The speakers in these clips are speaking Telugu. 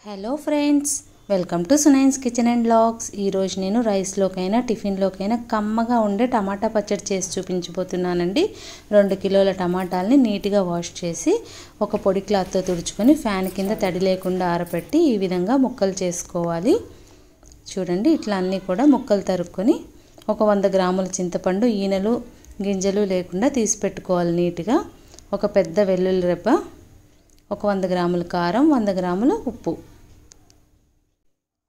Hello friends, welcome to Sunaina's kitchen and vlogs. ఈరోజు నేను రైస్లోకైనా టిఫిన్లోకైనా కమ్మగా ఉండే టమాటా పచ్చడి చేసి చూపించబోతున్నానండి. 2 కిలోల టమాటాలని నీట్గా వాష్ చేసి ఒక పొడి క్లాత్తో తుడుచుకొని ఫ్యాన్ కింద తడి లేకుండా ఆరబెట్టి ఈ విధంగా ముక్కలు చేసుకోవాలి. చూడండి, ఇట్లా అన్నీ కూడా ముక్కలు తరుక్కొని ఒక 100 గ్రాముల చింతపండు ఈనెలు గింజలు లేకుండా తీసి పెట్టుకోవాలి నీట్గా. ఒక పెద్ద వెల్లుల్లి రెబ్బ, ఒక 100 గ్రాముల కారం, 100 గ్రాముల ఉప్పు.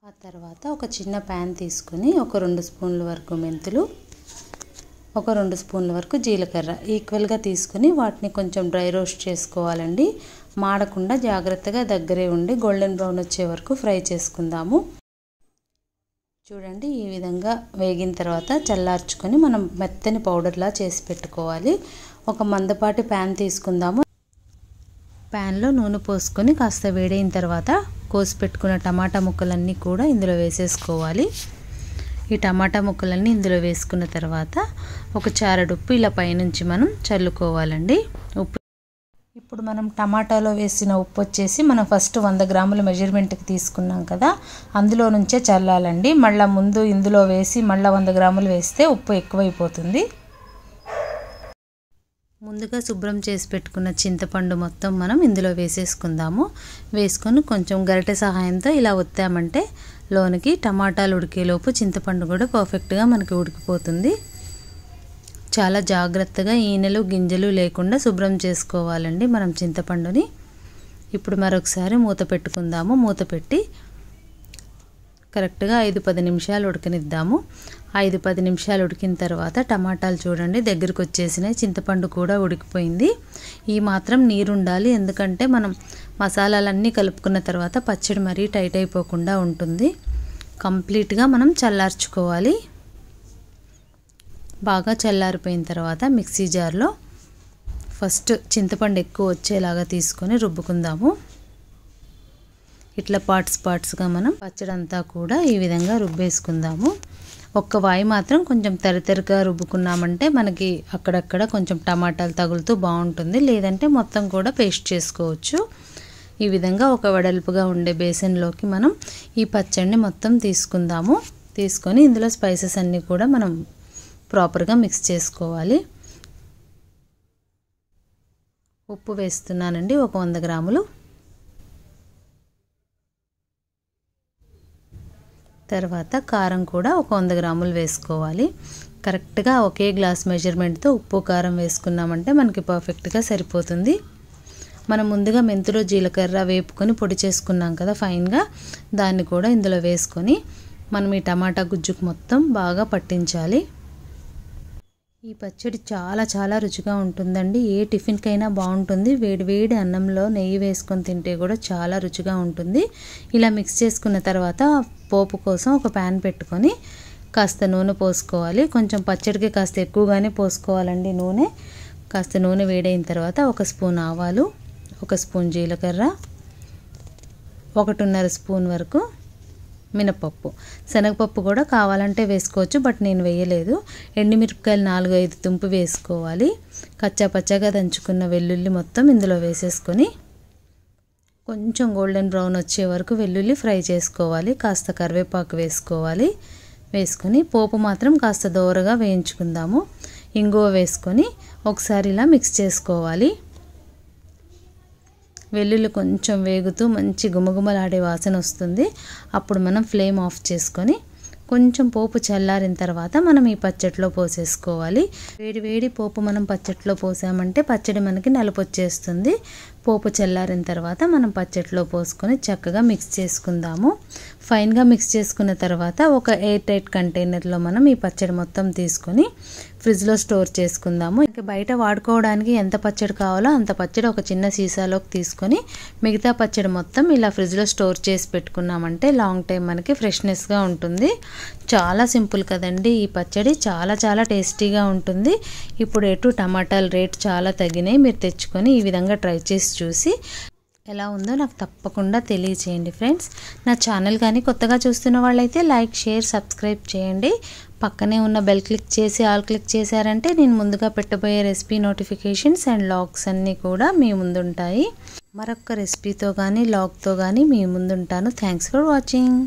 ఆ తర్వాత ఒక చిన్న ప్యాన్ తీసుకొని ఒక 2 స్పూన్ల వరకు మెంతులు, ఒక 2 స్పూన్ల వరకు జీలకర్ర ఈక్వల్గా తీసుకొని వాటిని కొంచెం డ్రై రోస్ట్ చేసుకోవాలండి. మాడకుండా జాగ్రత్తగా దగ్గరే ఉండి గోల్డెన్ బ్రౌన్ వచ్చే వరకు ఫ్రై చేసుకుందాము. చూడండి, ఈ విధంగా వేగిన తర్వాత చల్లార్చుకొని మనం మెత్తని పౌడర్లా చేసి పెట్టుకోవాలి. ఒక మందపాటి ప్యాన్ తీసుకుందాము. ప్యాన్లో నూనె పోసుకొని కాస్త వేడైన తర్వాత కోసి పెట్టుకున్న టమాటా ముక్కలన్నీ కూడా ఇందులో వేసేసుకోవాలి. ఈ టమాటా ముక్కలన్నీ ఇందులో వేసుకున్న తర్వాత ఒక చారెడు ఉప్పు ఇలా పైనుంచి మనం చల్లుకోవాలండి. ఉప్పు ఇప్పుడు మనం టమాటాలో వేసిన ఉప్పు వచ్చేసి మనం ఫస్ట్ 100 గ్రాముల మెజర్మెంట్కి తీసుకున్నాం కదా, అందులో నుంచే చల్లాలండి. మళ్ళీ ముందు ఇందులో వేసి మళ్ళీ 100 గ్రాములు వేస్తే ఉప్పు ఎక్కువైపోతుంది. ముందుగా శుభ్రం చేసి పెట్టుకున్న చింతపండు మొత్తం మనం ఇందులో వేసేసుకుందాము. వేసుకొని కొంచెం గరిటె సహాయంతో ఇలా ఒత్తామంటే లోనికి టమాటాలు ఉడికేలోపు చింతపండు కూడా పర్ఫెక్ట్గా మనకి ఉడికిపోతుంది. చాలా జాగ్రత్తగా ఈనెలు గింజలు లేకుండా శుభ్రం చేసుకోవాలండి మనం చింతపండుని. ఇప్పుడు మరొకసారి మూత పెట్టుకుందాము. మూత పెట్టి కరెక్ట్గా 5-10 నిమిషాలు ఉడకనిద్దాము. 5-10 నిమిషాలు ఉడికిన తర్వాత టమాటాలు చూడండి దగ్గరికి వచ్చేసినాయి, చింతపండు కూడా ఉడికిపోయింది. ఈ మాత్రం నీరు ఉండాలి, ఎందుకంటే మనం మసాలాలన్నీ కలుపుకున్న తర్వాత పచ్చడి మరీ టైట్ అయిపోకుండా ఉంటుంది. కంప్లీట్గా మనం చల్లార్చుకోవాలి. బాగా చల్లారిపోయిన తర్వాత మిక్సీ జార్లో ఫస్ట్ చింతపండు ఎక్కువ వచ్చేలాగా తీసుకొని రుబ్బుకుందాము. ఇట్లా పార్ట్స్గా మనం పచ్చడి అంతా కూడా ఈ విధంగా రుబ్బేసుకుందాము. ఒక్క వాయి మాత్రం కొంచెం తరితరిగా రుబ్బుకున్నామంటే మనకి అక్కడక్కడ కొంచెం టమాటాలు తగులుతూ బాగుంటుంది, లేదంటే మొత్తం కూడా పేస్ట్ చేసుకోవచ్చు. ఈ విధంగా ఒక వెడల్పుగా ఉండే బేసన్లోకి మనం ఈ పచ్చడిని మొత్తం తీసుకుందాము. తీసుకొని ఇందులో స్పైసెస్ అన్నీ కూడా మనం ప్రాపర్గా మిక్స్ చేసుకోవాలి. ఉప్పు వేస్తున్నానండి, ఒక 100 గ్రాములు. తర్వాత కారం కూడా ఒక 100 గ్రాములు వేసుకోవాలి. కరెక్ట్గా ఒకే గ్లాస్ మెజర్మెంట్తో ఉప్పు కారం వేసుకున్నామంటే మనకి పర్ఫెక్ట్గా సరిపోతుంది. మనం ముందుగా మెంతులు జీలకర్ర వేపుకొని పొడి చేసుకున్నాం కదా ఫైన్గా, దాన్ని కూడా ఇందులో వేసుకొని మనం ఈ టమాటా గుజ్జుకు మొత్తం బాగా పట్టించాలి. ఈ పచ్చడి చాలా చాలా రుచిగా ఉంటుందండి. ఏ టిఫిన్కైనా బాగుంటుంది. వేడి అన్నంలో నెయ్యి వేసుకొని తింటే కూడా చాలా రుచిగా ఉంటుంది. ఇలా మిక్స్ చేసుకున్న తర్వాత పోపు కోసం ఒక ప్యాన్ పెట్టుకొని కాస్త నూనె పోసుకోవాలి. కొంచెం పచ్చడికి కాస్త ఎక్కువగానే పోసుకోవాలండి నూనె. కాస్త నూనె వేడైన తర్వాత 1 స్పూన్ ఆవాలు, 1 స్పూన్ జీలకర్ర, 1.5 స్పూన్ వరకు మినపప్పు. శనగపప్పు కూడా కావాలంటే వేసుకోవచ్చు, బట్ నేను వేయలేదు. ఎండుమిరపకాయలు 4-5 తుంపు వేసుకోవాలి. కచ్చా పచ్చగా దంచుకున్న వెల్లుల్లి మొత్తం ఇందులో వేసేసుకొని కొంచెం గోల్డెన్ బ్రౌన్ వచ్చే వరకు వెల్లుల్లి ఫ్రై చేసుకోవాలి. కాస్త కరివేపాకు వేసుకోవాలి. వేసుకొని పోపు మాత్రం కాస్త దోరగా వేయించుకుందాము. ఇంగువ వేసుకొని ఒకసారి ఇలా మిక్స్ చేసుకోవాలి. వెల్లుల్లి కొంచెం వేగుతూ మంచి గుమగుమలాడే వాసన వస్తుంది. అప్పుడు మనం ఫ్లేమ్ ఆఫ్ చేసుకొని కొంచెం పోపు చల్లారిన తర్వాత మనం ఈ పచ్చడిలో పోసేసుకోవాలి. వేడి పోపు మనం పచ్చడిలో పోసామంటే పచ్చడి మనకి నలుపు వచ్చేస్తుంది. పోపు చల్లారిన తర్వాత మనం పచ్చడిలో పోసుకొని చక్కగా మిక్స్ చేసుకుందాము. ఫైన్గా మిక్స్ చేసుకున్న తర్వాత ఒక ఎయిర్ టైట్ కంటైనర్లో మనం ఈ పచ్చడి మొత్తం తీసుకొని ఫ్రిడ్జ్లో స్టోర్ చేసుకుందాము. ఇంకా బయట వాడుకోవడానికి ఎంత పచ్చడి కావాలో అంత పచ్చడి ఒక చిన్న సీసాలోకి తీసుకొని మిగతా పచ్చడి మొత్తం ఇలా ఫ్రిడ్జ్లో స్టోర్ చేసి పెట్టుకున్నామంటే లాంగ్ టైం మనకి ఫ్రెష్నెస్గా ఉంటుంది. చాలా సింపుల్ కదండి ఈ పచ్చడి, చాలా చాలా టేస్టీగా ఉంటుంది. ఇప్పుడు టమాటాల రేట్ చాలా తగ్గినాయి. మీరు తెచ్చుకొని ఈ విధంగా ట్రై చేసి చూసి ఎలా ఉందో నాకు తప్పకుండా తెలియచేయండి ఫ్రెండ్స్. నా ఛానల్ కానీ కొత్తగా చూస్తున్న వాళ్ళైతే లైక్, షేర్, సబ్స్క్రైబ్ చేయండి. పక్కనే ఉన్న బెల్ క్లిక్ చేసి ఆల్ క్లిక్ చేశారంటే నేను ముందుగా పెట్టబోయే రెసిపీ నోటిఫికేషన్స్ అండ్ లాగ్స్ అన్నీ కూడా మీ ముందుంటాయి. మరొక రెసిపీతో కానీ లాగ్తో కానీ మీ ముందుంటాను. Thanks for watching.